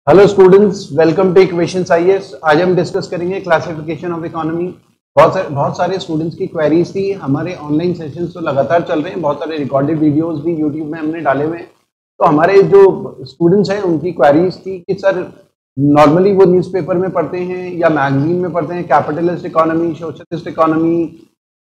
Hello students, welcome two equations IAS. आज हम discuss करेंगे क्लासिफिकेशन ऑफ इकोनॉमी। बहुत सारे स्टूडेंट्स की क्वेरीज थी। हमारे ऑनलाइन सेशंस तो लगातार चल रहे हैं, बहुत सारे रिकॉर्डेड वीडियोस भी यूट्यूब में हमने डाले हुए हैं। तो हमारे जो स्टूडेंट्स हैं उनकी क्वेरीज थी कि सर नॉर्मली वो न्यूज़पेपर में पढ़ते हैं या मैगजीन में पढ़ते हैं कैपिटलिस्ट इकोनॉमी, सोशलिस्ट इकोनॉमी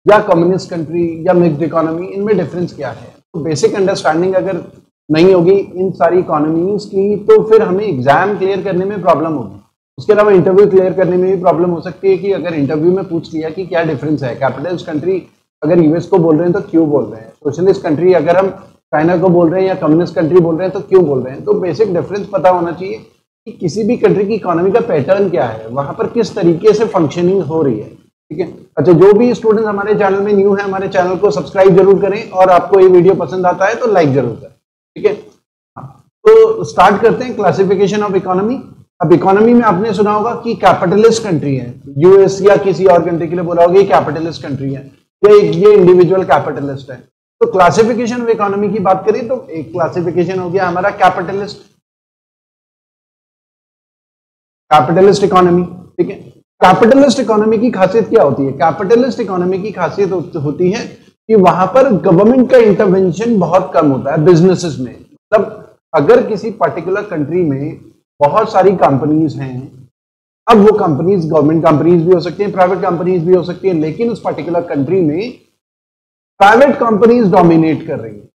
या कम्युनिस्ट कंट्री या मिक्स्ड इकोनॉमी, इनमें डिफरेंस क्या है। तो बेसिक अंडरस्टैंडिंग अगर नहीं होगी इन सारी इकोनॉमीज की तो फिर हमें एग्जाम क्लियर करने में प्रॉब्लम होगी। उसके अलावा इंटरव्यू क्लियर करने में भी प्रॉब्लम हो सकती है कि अगर इंटरव्यू में पूछ लिया कि क्या डिफरेंस है, कैपिटलिस्ट कंट्री अगर यूएस को बोल रहे हैं तो क्यों बोल रहे हैं, सोशलिस्ट कंट्री अगर हम चाइना को बोल रहे हैं या कम्युनिस्ट कंट्री बोल रहे हैं तो क्यों बोल रहे हैं। तो बेसिक डिफरेंस पता होना चाहिए कि किसी भी कंट्री की इकोनॉमी का पैटर्न क्या है, वहां पर किस तरीके से फंक्शनिंग हो रही है। ठीक है, अच्छा, जो भी स्टूडेंट हमारे चैनल में न्यू है हमारे चैनल को सब्सक्राइब जरूर करें और आपको ये वीडियो पसंद आता है तो लाइक जरूर करें। ठीक है, तो स्टार्ट करते हैं क्लासिफिकेशन ऑफ इकोनॉमी। अब इकोनॉमी में आपने सुना होगा कि कैपिटलिस्ट कंट्री है, यूएस या किसी और कंट्री के लिए बोला होगा कैपिटलिस्ट कंट्री है, ये इंडिविजुअल कैपिटलिस्ट है। तो क्लासिफिकेशन ऑफ इकोनॉमी की बात करें तो एक क्लासिफिकेशन हो गया हमारा कैपिटलिस्ट इकोनॉमी। ठीक है, कैपिटलिस्ट इकोनॉमी की खासियत क्या होती है? कैपिटलिस्ट इकोनॉमी की खासियत होती है कि वहां पर गवर्नमेंट का इंटरवेंशन बहुत कम होता है बिजनेसेस में। मतलब अगर किसी पर्टिकुलर कंट्री में बहुत सारी कंपनीज हैं, अब वो कंपनीज गवर्नमेंट कंपनीज भी हो सकती हैं, प्राइवेट कंपनीज भी हो सकती हैं, लेकिन उस पर्टिकुलर कंट्री में प्राइवेट कंपनीज डोमिनेट कर रही हैं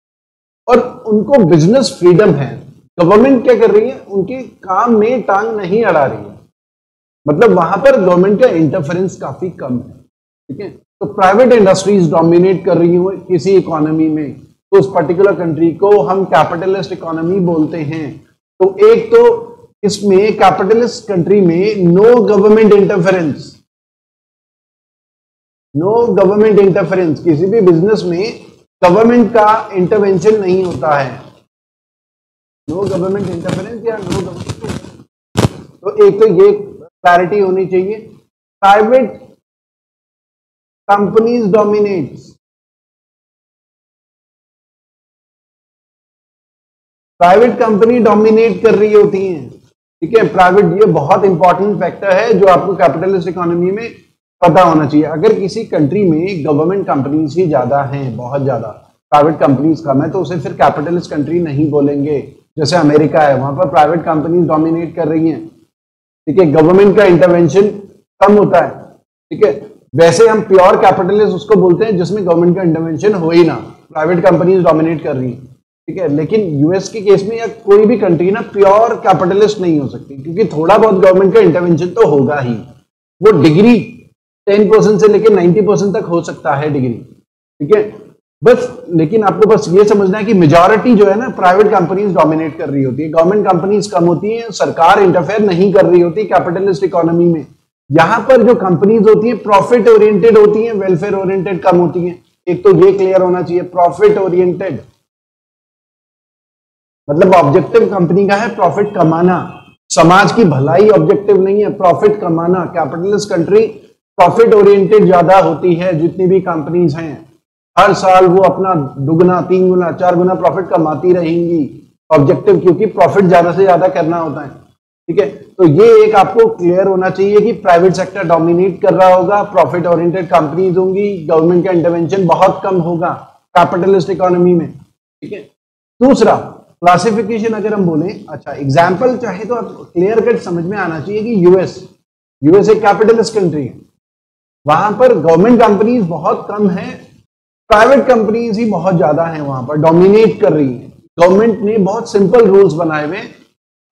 और उनको बिजनेस फ्रीडम है। गवर्नमेंट क्या कर रही है, उनके काम में टांग नहीं अड़ा रही है। मतलब वहां पर गवर्नमेंट का इंटरफेरेंस काफी कम है। ठीक है, तो प्राइवेट इंडस्ट्रीज डोमिनेट कर रही हो किसी इकोनॉमी में, तो उस पर्टिकुलर कंट्री को हम कैपिटलिस्ट इकोनॉमी बोलते हैं। तो एक तो इसमें कैपिटलिस्ट कंट्री में नो गवर्नमेंट इंटरफेरेंस, किसी भी बिजनेस में गवर्नमेंट का इंटरवेंशन नहीं होता है। नो गवर्नमेंट इंटरफेरेंस या नो गवर्नमेंट, तो एक तो ये क्लैरिटी होनी चाहिए। Private companies dominates, private company dominate कर रही होती हैं। ठीक है, प्राइवेट, ये बहुत इंपॉर्टेंट फैक्टर है जो आपको कैपिटलिस्ट इकोनॉमी में पता होना चाहिए। अगर किसी कंट्री में गवर्नमेंट कंपनीज ही ज्यादा हैं, बहुत ज्यादा, प्राइवेट कंपनीज कम है, तो उसे फिर कैपिटलिस्ट कंट्री नहीं बोलेंगे। जैसे अमेरिका है, वहां पर प्राइवेट कंपनीज डोमिनेट कर रही हैं। ठीक है, गवर्नमेंट का इंटरवेंशन कम होता है। ठीक है, वैसे हम प्योर कैपिटलिस्ट उसको बोलते हैं जिसमें गवर्नमेंट का इंटरवेंशन हो ही ना, प्राइवेट कंपनीज डोमिनेट कर रही है। ठीक है, लेकिन यूएस के केस में या कोई भी कंट्री ना प्योर कैपिटलिस्ट नहीं हो सकती, क्योंकि थोड़ा बहुत गवर्नमेंट का इंटरवेंशन तो होगा ही। वो डिग्री 10% से लेकर 90% तक हो सकता है डिग्री। ठीक है, बस, लेकिन आपको बस ये समझना है कि मेजॉरिटी जो है ना प्राइवेट कंपनीज डोमिनेट कर रही होती है, गवर्नमेंट कंपनीज कम होती हैं, सरकार इंटरफेयर नहीं कर रही होती कैपिटलिस्ट इकोनॉमी में। यहां पर जो कंपनीज होती है प्रॉफिट ओरिएंटेड होती हैं, वेलफेयर ओरिएंटेड कम होती हैं। एक तो ये क्लियर होना चाहिए, प्रॉफिट ओरिएंटेड मतलब ऑब्जेक्टिव कंपनी का है प्रॉफिट कमाना, समाज की भलाई ऑब्जेक्टिव नहीं है, प्रॉफिट कमाना। कैपिटलिस्ट कंट्री प्रॉफिट ओरिएंटेड ज्यादा होती है, जितनी भी कंपनीज हैं हर साल वो अपना दुगना, 3 गुना, 4 गुना प्रॉफिट कमाती रहेंगी, ऑब्जेक्टिव, क्योंकि प्रॉफिट ज्यादा से ज्यादा करना होता है। ठीक है, तो ये एक आपको क्लियर होना चाहिए कि प्राइवेट सेक्टर डोमिनेट कर रहा होगा, प्रॉफिट ओरिएंटेड कंपनीज होंगी, गवर्नमेंट का इंटरवेंशन बहुत कम होगा कैपिटलिस्ट इकोनॉमी में। ठीक है, दूसरा क्लासिफिकेशन अगर हम बोलें, अच्छा एग्जाम्पल चाहे तो आप क्लियर कट समझ में आना चाहिए कि यूएस एक कैपिटलिस्ट कंट्री है, वहां पर गवर्नमेंट कंपनीज बहुत कम है, प्राइवेट कंपनीज ही बहुत ज्यादा हैं, वहां पर डोमिनेट कर रही हैं। गवर्नमेंट ने बहुत सिंपल रूल्स बनाए हुए,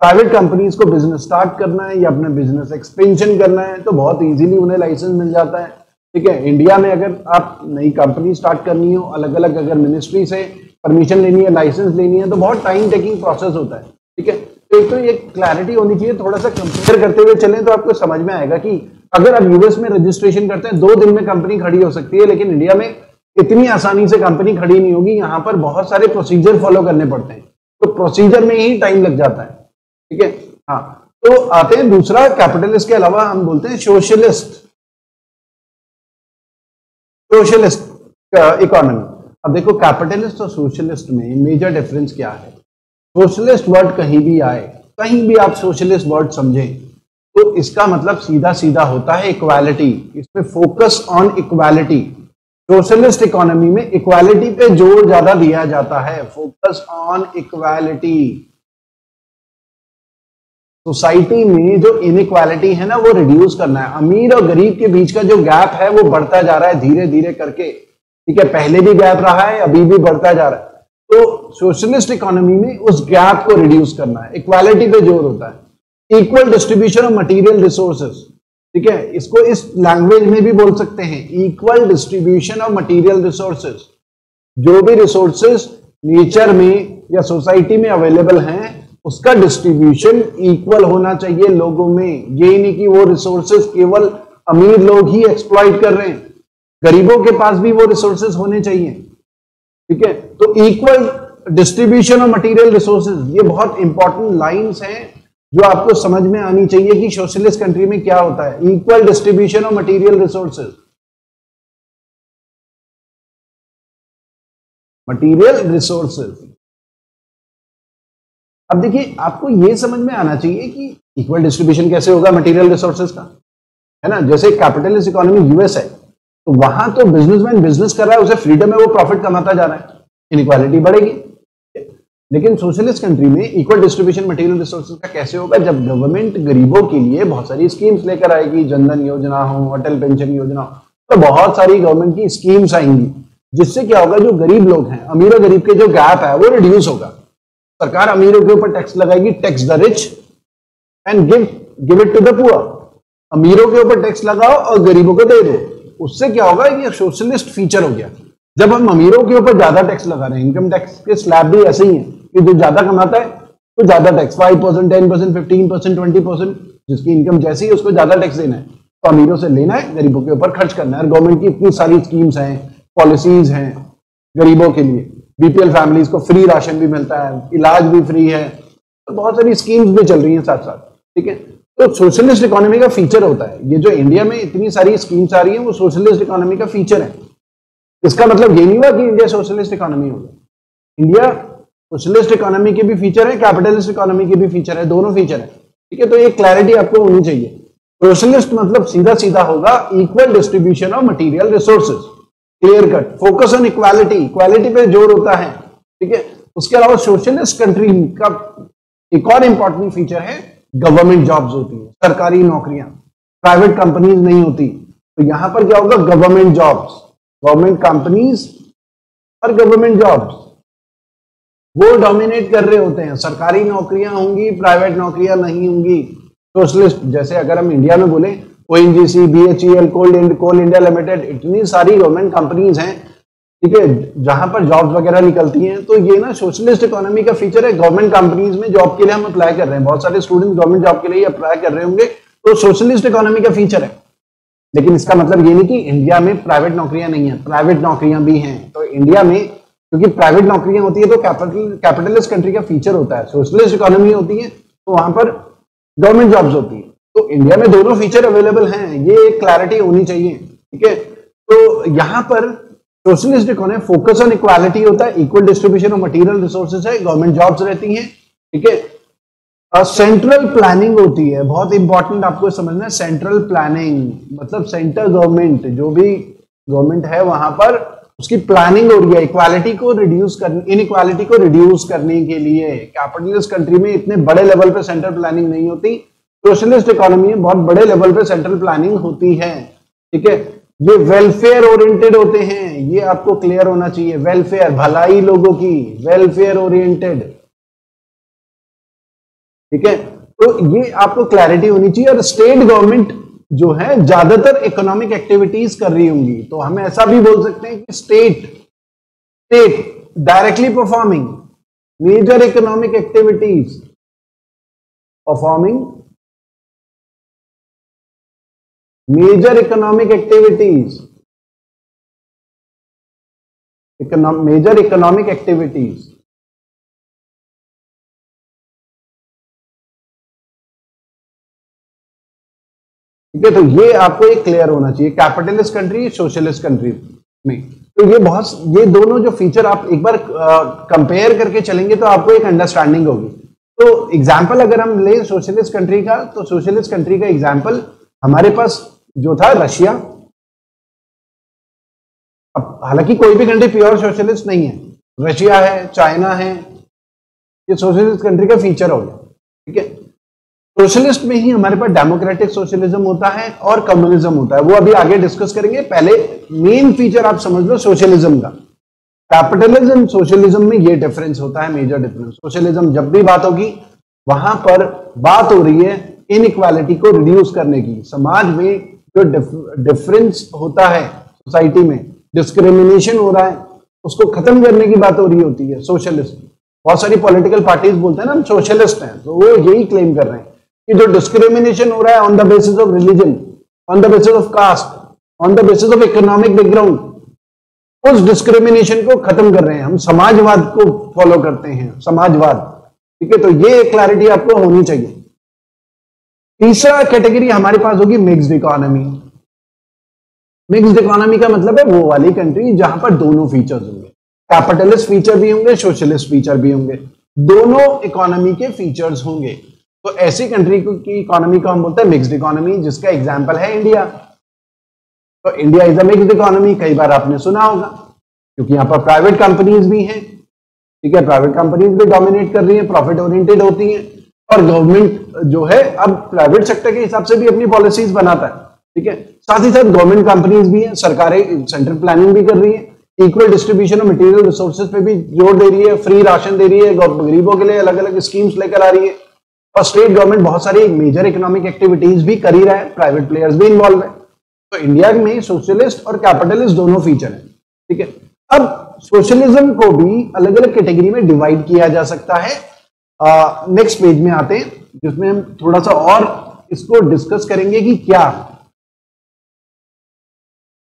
प्राइवेट कंपनीज को बिजनेस स्टार्ट करना है या अपना बिजनेस एक्सपेंशन करना है तो बहुत इजीली उन्हें लाइसेंस मिल जाता है। ठीक है, इंडिया में अगर आप नई कंपनी स्टार्ट करनी हो, अलग अलग अगर मिनिस्ट्री से परमिशन लेनी है, लाइसेंस लेनी है, तो बहुत टाइम टेकिंग प्रोसेस होता है। ठीक है, तो एक तो ये क्लैरिटी होनी चाहिए, थोड़ा सा कंपेयर करते हुए चलें तो आपको समझ में आएगा कि अगर आप यूएस में रजिस्ट्रेशन करते हैं 2 दिन में कंपनी खड़ी हो सकती है, लेकिन इंडिया में इतनी आसानी से कंपनी खड़ी नहीं होगी। यहाँ पर बहुत सारे प्रोसीजर फॉलो करने पड़ते हैं, तो प्रोसीजर में ही टाइम लग जाता है। ठीक है, हाँ, तो आते हैं दूसरा, कैपिटलिस्ट के अलावा हम बोलते हैं सोशलिस्ट इकोनॉमी। अब देखो कैपिटलिस्ट और सोशलिस्ट में मेजर डिफरेंस क्या है। सोशलिस्ट वर्ड कहीं भी आए कहीं भी आप सोशलिस्ट वर्ड समझें तो इसका मतलब सीधा सीधा होता है इक्वालिटी। इसमें focus on equality. Socialist economy में इक्वालिटी पे जोर ज्यादा दिया जाता है, फोकस ऑन इक्वालिटी। सोसाइटी में जो इनइक्वालिटी है ना वो रिड्यूस करना है। अमीर और गरीब के बीच का जो गैप है वो बढ़ता जा रहा है धीरे धीरे करके, ठीक है, पहले भी गैप रहा है, अभी भी बढ़ता जा रहा है। तो सोशलिस्ट इकोनॉमी में उस गैप को रिड्यूस करना है, इक्वालिटी पे जोर होता है। Equal distribution of material resources, ठीक है, इसको इस लैंग्वेज में भी बोल सकते हैं, equal distribution of material resources. जो भी रिसोर्सेज नेचर में या सोसाइटी में अवेलेबल हैं उसका डिस्ट्रीब्यूशन इक्वल होना चाहिए लोगों में। ये नहीं कि वो रिसोर्सेज केवल अमीर लोग ही एक्सप्लॉइट कर रहे हैं, गरीबों के पास भी वो रिसोर्सेज होने चाहिए, ठीक है। तो equal distribution of material resources, ये बहुत इंपॉर्टेंट लाइंस हैं जो आपको समझ में आनी चाहिए कि सोशलिस्ट कंट्री में क्या होता है। Equal distribution of material resources, material resources. अब देखिए आपको यह समझ में आना चाहिए कि इक्वल डिस्ट्रीब्यूशन कैसे होगा मटेरियल रिसोर्सेज का, है ना। जैसे कैपिटलिस्ट इकोनॉमी यूएस है तो वहां तो बिजनेसमैन बिजनेस कर रहा है, उसे फ्रीडम है, वो प्रॉफिट कमाता जा रहा है, इनइक्वालिटी बढ़ेगी। लेकिन सोशलिस्ट कंट्री में इक्वल डिस्ट्रीब्यूशन मटेरियल रिसोर्सेज का कैसे होगा? जब गवर्नमेंट गरीबों के लिए बहुत सारी स्कीम्स लेकर आएगी, जनधन योजना हो, अटल पेंशन योजना हो, तो बहुत सारी गवर्नमेंट की स्कीम्स आएंगी जिससे क्या होगा, जो गरीब लोग हैं, अमीर और गरीब के जो गैप है वो रिड्यूस होगा। सरकार अमीरों के ऊपर टैक्स लगाएगी, tax the rich and give it to the poor. अमीरों के ऊपर टैक्स लगाओ और गरीबों को दे दो। उससे क्या होगा, ये सोशलिस्ट फीचर हो गया। जब हम अमीरों के ऊपर ज्यादा टैक्स लगा रहे हैं, इनकम टैक्स के स्लैब भी ऐसे ही है कि जो ज्यादा कमाता है तो ज्यादा टैक्स, 5%, 10%, 15%, 20%, जिसकी इनकम जैसी है उसको ज्यादा टैक्स देना है। तो अमीरों से लेना है, गरीबों के ऊपर खर्च करना है। और गवर्नमेंट की इतनी सारी स्कीम्स हैं, पॉलिसीज हैं गरीबों के लिए। बीपीएल फैमिलीज को फ्री राशन भी मिलता है, इलाज भी फ्री है, तो बहुत सारी स्कीम्स भी चल रही हैं साथ साथ, ठीक है। तो सोशलिस्ट इकोनॉमी का फीचर होता है ये, जो इंडिया में इतनी सारी स्कीम्स आ रही हैं वो सोशलिस्ट इकोनॉमी का फीचर है। इसका मतलब ये नहीं हुआ कि इंडिया सोशलिस्ट इकोनॉमी होगा। इंडिया सोशलिस्ट इकोनॉमी के भी फीचर है, कैपिटलिस्ट इकोनॉमी के भी फीचर है, दोनों फीचर है, ठीक है। तो ये क्लैरिटी आपको होनी चाहिए। सोशलिस्ट मतलब सीधा सीधा होगा equal distribution of material resources, clear cut, focus on equality, equality पे जोर होता है, ठीक है। उसके अलावा सोशलिस्ट कंट्री का एक और इंपॉर्टेंट फीचर है, गवर्नमेंट जॉब्स होती है, सरकारी नौकरियां, प्राइवेट कंपनीज नहीं होती। तो यहां पर क्या होगा, गवर्नमेंट जॉब्स, गवर्नमेंट कंपनीज और गवर्नमेंट जॉब्स वो डोमिनेट कर रहे होते हैं। सरकारी नौकरियां होंगी, प्राइवेट नौकरियां नहीं होंगी। सोशलिस्ट, जैसे अगर हम इंडिया में बोले ओएनजीसी, बीएचईएल, कोल इंडिया लिमिटेड, इतनी सारी गवर्नमेंट कंपनीज हैं, ठीक है, जहां पर जॉब्स वगैरह निकलती हैं। तो ये ना सोशलिस्ट इकोनॉमी का फीचर है। गवर्नमेंट कंपनीज में जॉब के लिए हम अप्लाई कर रहे हैं, बहुत सारे स्टूडेंट गवर्नमेंट जॉब के लिए अप्लाई कर रहे होंगे, तो सोशलिस्ट इकोनॉमी का फीचर है। लेकिन इसका मतलब ये नहीं कि इंडिया में प्राइवेट नौकरियां नहीं है, प्राइवेट नौकरियां भी हैं। तो इंडिया में क्योंकि प्राइवेट नौकरियां होती है तो कैपिटलिस्ट कंट्री का फीचर होता है। सोशलिस्ट इकोनॉमी होती है तो वहां पर गवर्नमेंट जॉब्स होती है। तो इंडिया में दोनों फीचर अवेलेबल हैं, ये एक क्लैरिटी होनी चाहिए, ठीक है। तो यहां पर socialist economy focus on equality होता है, equal distribution of material resources है, गवर्नमेंट जॉब्स रहती हैं, ठीक है। सेंट्रल प्लानिंग होती है, बहुत इंपॉर्टेंट आपको समझना है। सेंट्रल प्लानिंग मतलब सेंट्रल गवर्नमेंट, जो भी गवर्नमेंट है वहां पर उसकी प्लानिंग हो रही है इक्वालिटी को रिड्यूस करने, इनइक्वालिटी को रिड्यूस करने के लिए। कैपिटलिस्ट कंट्री में इतने बड़े लेवल पे सेंट्रल प्लानिंग नहीं होती, सोशलिस्ट इकोनॉमी में बहुत बड़े लेवल पे सेंट्रल प्लानिंग होती है, ठीक है। ये वेलफेयर ओरिएंटेड होते हैं, ये आपको क्लियर होना चाहिए। वेलफेयर, भलाई लोगों की, वेलफेयर ओरिएंटेड, ठीक है। तो ये आपको क्लैरिटी होनी चाहिए। और स्टेट गवर्नमेंट जो है ज्यादातर इकोनॉमिक एक्टिविटीज कर रही होंगी, तो हम ऐसा भी बोल सकते हैं कि state directly performing major economic activities, performing major economic activities, major economic activities, ठीक है। तो ये आपको एक क्लियर होना चाहिए कैपिटलिस्ट कंट्री, सोशलिस्ट कंट्री में। तो ये दोनों जो फीचर आप एक बार कंपेयर करके चलेंगे तो आपको एक अंडरस्टैंडिंग होगी। तो एग्जाम्पल अगर हम ले सोशलिस्ट कंट्री का, तो सोशलिस्ट कंट्री का एग्जाम्पल हमारे पास जो था रशिया। अब हालांकि कोई भी कंट्री प्योर सोशलिस्ट नहीं है, रशिया है, चाइना है, ये सोशलिस्ट कंट्री का फीचर हो गया। ठीक है, सोशलिस्ट में ही हमारे पास डेमोक्रेटिक सोशलिज्म होता है और कम्युनिज्म होता है, वो अभी आगे डिस्कस करेंगे। पहले मेन फीचर आप समझ लो सोशलिज्म का। कैपिटलिज्म सोशलिज्म में ये डिफरेंस होता है, मेजर डिफरेंस। सोशलिज्म जब भी बात होगी वहां पर बात हो रही है इनइक्वालिटी को रिड्यूस करने की, समाज में जो डिफरेंस होता है सोसाइटी में, डिस्क्रिमिनेशन हो रहा है, उसको खत्म करने की बात हो रही होती है सोशलिस्ट। बहुत सारी पॉलिटिकल पार्टीज बोलते हैं ना हम सोशलिस्ट हैं, तो वो यही क्लेम कर रहे हैं कि जो डिस्क्रिमिनेशन हो रहा है on the basis of religion, on the basis of caste, on the basis of economic background, उस डिस्क्रिमिनेशन को खत्म कर रहे हैं। हम समाजवाद को फॉलो करते हैं, समाजवाद। ठीक है, तो ये क्लैरिटी आपको होनी चाहिए। तीसरा कैटेगरी हमारे पास होगी मिक्स्ड इकोनॉमी। मिक्स्ड इकोनॉमी का मतलब है वो वाली कंट्री जहां पर दोनों फीचर्स होंगे, कैपिटलिस्ट फीचर भी होंगे, सोशलिस्ट फीचर भी होंगे, दोनों इकोनॉमी के फीचर्स होंगे। तो ऐसी कंट्री की इकोनॉमी को हम बोलते हैं मिक्स्ड इकोनॉमी, जिसका एग्जांपल है इंडिया। तो India is a mixed economy, कई बार आपने सुना होगा, क्योंकि यहां पर प्राइवेट कंपनीज भी हैं। ठीक है, प्राइवेट कंपनीज भी डोमिनेट कर रही हैं, प्रॉफिट ओरिएंटेड होती हैं, और गवर्नमेंट जो है अब प्राइवेट सेक्टर के हिसाब से भी अपनी पॉलिसीज बनाता है। ठीक है, साथ ही साथ गवर्नमेंट कंपनीज भी हैं, सरकारें सेंट्रल प्लानिंग भी कर रही है, equal distribution of material resources पे भी जोर दे रही है, फ्री राशन दे रही है, गरीबों के लिए अलग अलग स्कीम्स लेकर आ रही है, और स्टेट गवर्नमेंट बहुत सारी मेजर इकोनॉमिक एक्टिविटीज भी कर ही रहा है, प्राइवेट प्लेयर्स भी इन्वॉल्व है। तो इंडिया में सोशलिस्ट और कैपिटलिस्ट दोनों फीचर है। ठीक है, अब सोशलिज्म को भी अलग अलग कैटेगरी में डिवाइड किया जा सकता है। नेक्स्ट पेज में आते हैं, जिसमें हम थोड़ा सा और इसको डिस्कस करेंगे कि क्या।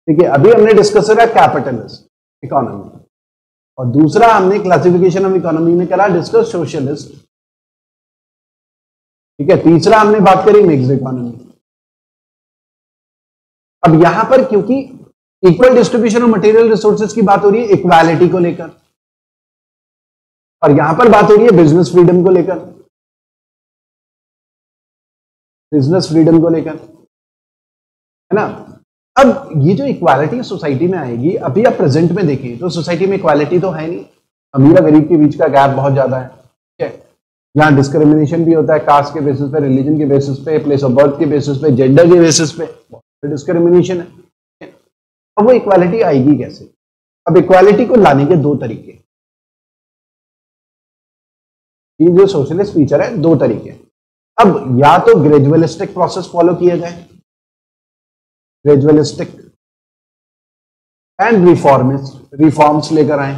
ठीक है, अभी हमने डिस्कस करा कैपिटलिस्ट इकोनॉमी, और दूसरा हमने क्लासिफिकेशन ऑफ इकोनॉमी में करा डिस्कस सोशलिस्ट। ठीक है, तीसरा हमने बात करी मिक्स्ड इकोनॉमी। अब यहां पर क्योंकि equal distribution of material resources की बात हो रही है इक्वालिटी को लेकर, और यहां पर बात हो रही है बिजनेस फ्रीडम को लेकर, बिजनेस फ्रीडम को लेकर, है ना। अब ये जो इक्वालिटी सोसाइटी में आएगी, अभी आप प्रेजेंट में देखें तो सोसाइटी में इक्वालिटी तो है नहीं, अमीर और गरीब के बीच का गैप बहुत ज्यादा है। ठीक है, यहाँ डिस्क्रिमिनेशन भी होता है, कास्ट के बेसिस पे, रिलीजन के बेसिस पे, प्लेस ऑफ बर्थ के बेसिस पे, जेंडर के बेसिस पे डिस्क्रिमिनेशन है। अब वो इक्वालिटी आएगी कैसे? अब इक्वालिटी को लाने के दो तरीके, ये जो सोशलिस्ट फीचर है दो तरीके। अब या तो ग्रेजुअलिस्टिक प्रोसेस फॉलो किया जाए, ग्रेजुअलिस्टिक एंड रिफॉर्म्स लेकर आए।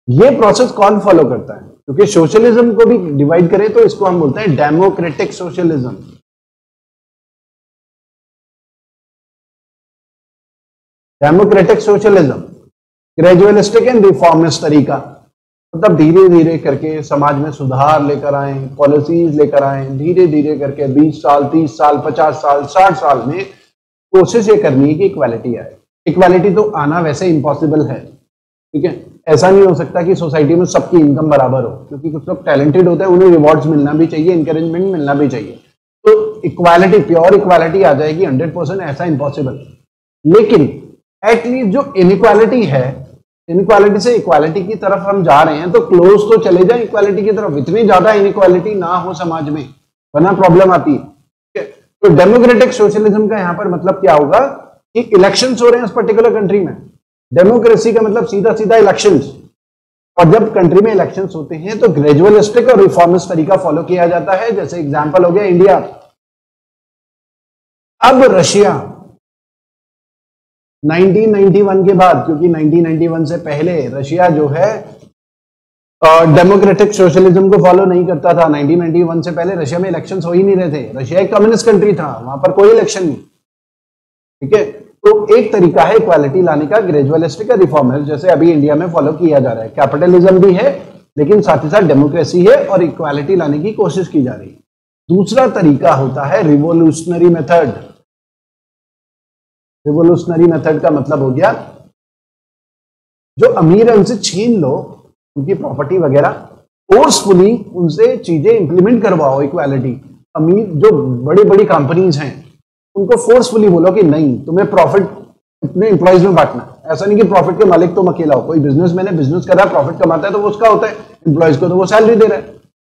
ये प्रोसेस कौन फॉलो करता है? क्योंकि सोशलिज्म को भी डिवाइड करें तो इसको हम बोलते हैं democratic socialism. Democratic socialism, gradualistic and reformist तरीका, मतलब धीरे धीरे करके समाज में सुधार लेकर आए, पॉलिसीज लेकर आए, धीरे धीरे करके 20 साल, 30 साल, 50 साल, 60 साल में कोशिश ये करनी है कि इक्वालिटी आए। इक्वालिटी तो आना वैसे इम्पॉसिबल है। ठीक है, ऐसा नहीं हो सकता कि सोसाइटी में सबकी इनकम बराबर हो, क्योंकि कुछ लोग टैलेंटेड होते हैं, उन्हें रिवॉर्ड्स मिलना भी चाहिए, इंकरेजमेंट मिलना भी चाहिए। तो इक्वालिटी, प्योर इक्वालिटी आ जाएगी 100%, ऐसा इम्पॉसिबल। लेकिन एटलीस्ट जो इनइक्वालिटी है, इनइक्वालिटी से इक्वालिटी की तरफ हम जा रहे हैं, तो क्लोज तो चले जाए इक्वालिटी की तरफ, इतनी ज्यादा इनइक्वालिटी ना हो समाज में, वरना प्रॉब्लम आती है। ठीक है, तो डेमोक्रेटिक सोशलिज्म का यहां पर मतलब क्या होगा कि इलेक्शंस हो रहे हैं उस पर्टिकुलर कंट्री में, डेमोक्रेसी का मतलब सीधा सीधा इलेक्शंस, और जब कंट्री में इलेक्शंस होते हैं तो ग्रेजुअलिस्टिक और रिफॉर्मिस्ट तरीका फॉलो किया जाता है। जैसे एग्जांपल हो गया इंडिया। अब रशिया 1991 के बाद, क्योंकि 1991 से पहले रशिया जो है डेमोक्रेटिक सोशलिज्म को फॉलो नहीं करता था। 1991 से पहले रशिया में इलेक्शंस हो ही नहीं रहे थे, रशिया एक कम्युनिस्ट कंट्री था, वहां पर कोई इलेक्शन नहीं। ठीक है, तो एक तरीका है इक्वालिटी लाने का, ग्रेजुअलिस्टिक और रिफॉर्मिस्ट, जैसे अभी इंडिया में फॉलो किया जा रहा है। कैपिटलिज्म भी है, लेकिन साथ ही साथ डेमोक्रेसी है और इक्वालिटी लाने की कोशिश की जा रही है। दूसरा तरीका होता है रिवोल्यूशनरी मेथड। रिवोल्यूशनरी मेथड का मतलब हो गया जो अमीर है उनसे छीन लो उनकी प्रॉपर्टी वगैरह, फोर्सफुली उनसे चीजें इंप्लीमेंट करवाओ इक्वालिटी। अमीर जो बड़ी बड़ी कंपनीज हैं उनको फोर्सफुली बोलो कि नहीं, तुम्हें प्रॉफिट अपने एम्प्लॉइज में बांटना। ऐसा नहीं कि प्रॉफिट के मालिक तुम अकेला हो। कोई बिजनेसमैन है, बिजनेस कर रहा है, प्रॉफिट कमाता है तो वो उसका होता है, एम्प्लॉइज को तो वो सैलरी दे रहा है,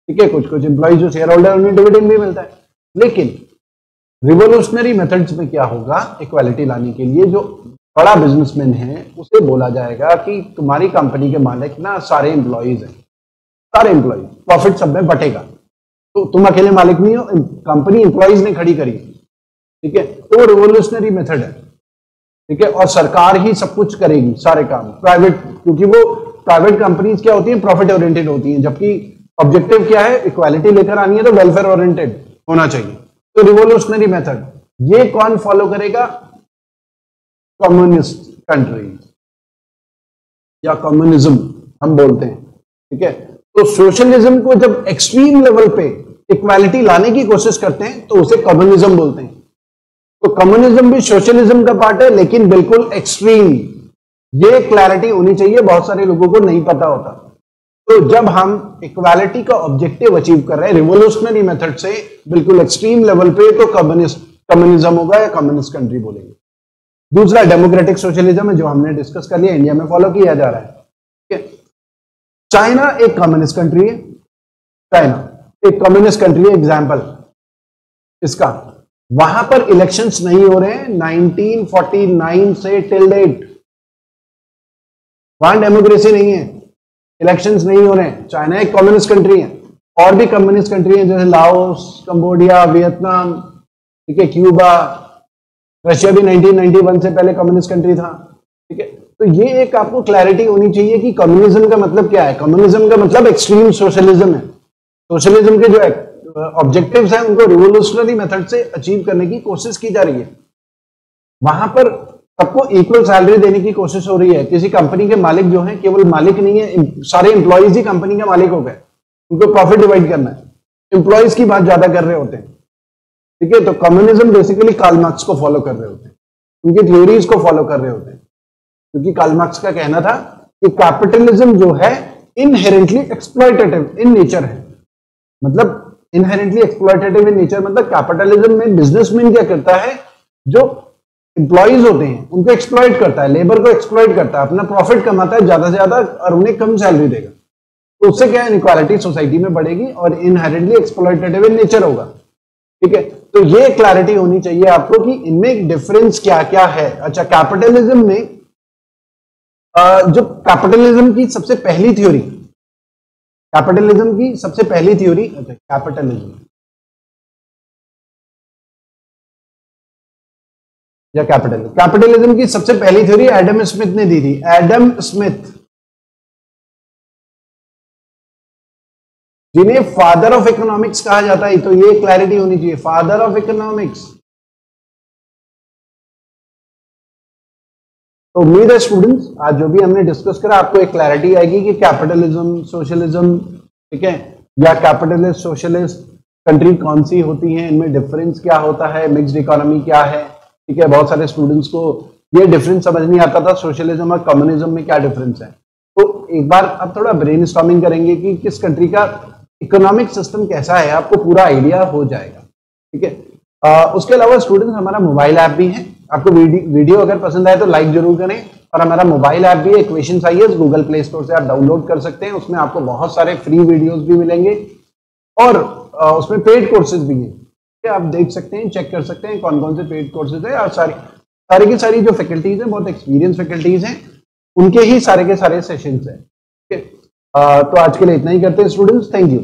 ठीक है। कुछ कुछ एम्प्लॉइज जो शेयर होल्डर उन्हें डिविडेंड भी मिलता है। लेकिन रिवोल्यूशनरी मेथड्स में क्या होगा, इक्वालिटी लाने के लिए जो बड़ा बिजनेसमैन है उसे बोला जाएगा कि तुम्हारी कंपनी के मालिक ना सारे एम्प्लॉइज हैं, सारे एम्प्लॉइज, प्रॉफिट सब में बटेगा, तो तुम अकेले मालिक नहीं हो, कंपनी एम्प्लॉइज ने खड़ी करी, ठीक है। तो वो रिवोल्यूशनरी मेथड है, ठीक है। और सरकार ही सब कुछ करेगी, सारे काम प्राइवेट, क्योंकि वो प्राइवेट कंपनीज क्या होती है, प्रॉफिट ओरिएंटेड होती हैं, जबकि ऑब्जेक्टिव क्या है, इक्वालिटी लेकर आनी है तो वेलफेयर ओरिएंटेड होना चाहिए। तो रिवोल्यूशनरी मेथड ये कौन फॉलो करेगा, कम्युनिस्ट कंट्रीज या कम्युनिज्म हम बोलते हैं, ठीक है। तो सोशलिज्म को जब एक्सट्रीम लेवल पे इक्वालिटी लाने की कोशिश करते हैं तो उसे कम्युनिज्म बोलते हैं। तो कम्युनिज्म भी सोशलिज्म का पार्ट है, लेकिन बिल्कुल एक्सट्रीम। ये क्लैरिटी होनी चाहिए, बहुत सारे लोगों को नहीं पता होता। तो जब हम इक्वालिटी का ऑब्जेक्टिव अचीव कर रहे हैं रिवोल्यूशनरी मेथड से बिल्कुल एक्सट्रीम लेवल पे, तो कम्युनिज्म होगा या कम्युनिस्ट कंट्री बोलेंगे। दूसरा डेमोक्रेटिक सोशलिज्म है, जो हमने डिस्कस कर लिया, इंडिया में फॉलो किया जा रहा है, ठीक है। चाइना एक कम्युनिस्ट कंट्री है, चाइना एक कम्युनिस्ट कंट्री है, एग्जाम्पल इसका, वहां पर इलेक्शंस नहीं हो रहे हैं 1949 से टिल डेट, वहां डेमोक्रेसी नहीं है, इलेक्शंस नहीं हो रहे हैं। चाइना एक कम्युनिस्ट कंट्री है, और भी कम्युनिस्ट कंट्री है जैसे लाओस, कंबोडिया, वियतनाम, ठीक है, क्यूबा, रशिया भी 1991 से पहले कम्युनिस्ट कंट्री था, ठीक है। तो ये एक आपको क्लैरिटी होनी चाहिए कि कम्युनिज्म का मतलब क्या है। कम्युनिज्म का मतलब एक्सट्रीम सोशलिज्म है। सोशलिज्म के जो ऑब्जेक्टिव्स हैं उनको रिवोल्यूशनरी मेथड से अचीव करने की कोशिश की जा रही है। वहां पर सबको इक्वल सैलरी देने की कोशिश हो रही है। किसी कंपनी के मालिक जो है केवल मालिक नहीं है, सारे एम्प्लॉइज ही कंपनी के मालिक हो गए, उनको प्रॉफिट डिवाइड करना है, एम्प्लॉइज की बात ज्यादा कर रहे होते हैं, ठीक है। तो कम्युनिज्म बेसिकली कार्ल मार्क्स को फॉलो कर रहे होते हैं, उनकी थ्योरीज को फॉलो कर रहे होते हैं, क्योंकि कार्ल मार्क्स का कहना था कि कैपिटलिज्म जो है इनहेरेंटली एक्सप्लॉयटेटिव इन नेचर है। मतलब इनहेरेंटली एक्सप्लॉयटेटिव इन नेचर मतलब कैपिटलिज्म में बिजनेसमैन क्या करता है, जो एम्प्लॉइज होते हैं उनको एक्सप्लॉइट करता है, लेबर को एक्सप्लॉइट करता है, अपना प्रॉफिट कमाता है ज्यादा से ज्यादा और उन्हें कम सैलरी देगा। तो उससे क्या इनइक्वालिटी सोसाइटी में बढ़ेगी और इनहेरेंटली एक्सप्लॉयटेटिव इन नेचर होगा, ठीक है। तो ये क्लैरिटी होनी चाहिए आपको कि इनमें डिफरेंस क्या क्या है। अच्छा, कैपिटलिज्म में जो कैपिटलिज्म की सबसे पहली थ्योरी, कैपिटलिज्म की सबसे पहली थ्योरी, अच्छा कैपिटलिज्म या कैपिटलिज्म की सबसे पहली थ्योरी एडम स्मिथ ने दी थी। एडम स्मिथ, जिन्हें फादर ऑफ इकोनॉमिक्स कहा जाता है, तो ये क्लैरिटी होनी चाहिए, फादर ऑफ इकोनॉमिक्स। तो उम्मीद है स्टूडेंट्स आज जो भी हमने डिस्कस करा आपको एक क्लैरिटी आएगी कि कैपिटलिज्म, सोशलिज्म, ठीक है, या कैपिटलिस्ट सोशलिस्ट कंट्री कौन सी होती है, इनमें डिफरेंस क्या होता है, मिक्स्ड इकोनॉमी क्या है, ठीक है। बहुत सारे स्टूडेंट्स को ये डिफरेंस समझ नहीं आता था सोशलिज्म और कम्युनिज्म में क्या डिफरेंस है। तो एक बार अब थोड़ा ब्रेनस्टॉर्मिंग करेंगे कि किस कंट्री का इकोनॉमिक सिस्टम कैसा है, आपको पूरा आइडिया हो जाएगा, ठीक है। उसके अलावा स्टूडेंट्स हमारा मोबाइल ऐप भी है, आपको वीडियो अगर पसंद आए तो लाइक जरूर करें। और हमारा मोबाइल ऐप भी है equations IAS, Google play store से आप डाउनलोड कर सकते हैं। उसमें आपको बहुत सारे फ्री वीडियोस भी मिलेंगे और उसमें पेड कोर्सेज भी हैं, आप देख सकते हैं, चेक कर सकते हैं कौन कौन से पेड कोर्सेज है। और सारी की सारी जो फैकल्टीज हैं बहुत एक्सपीरियंस फैकल्टीज हैं, उनके ही सारे के सारे सेशंस हैं, ठीक है। तो आज के लिए इतना ही करते हैं स्टूडेंट्स, थैंक यू।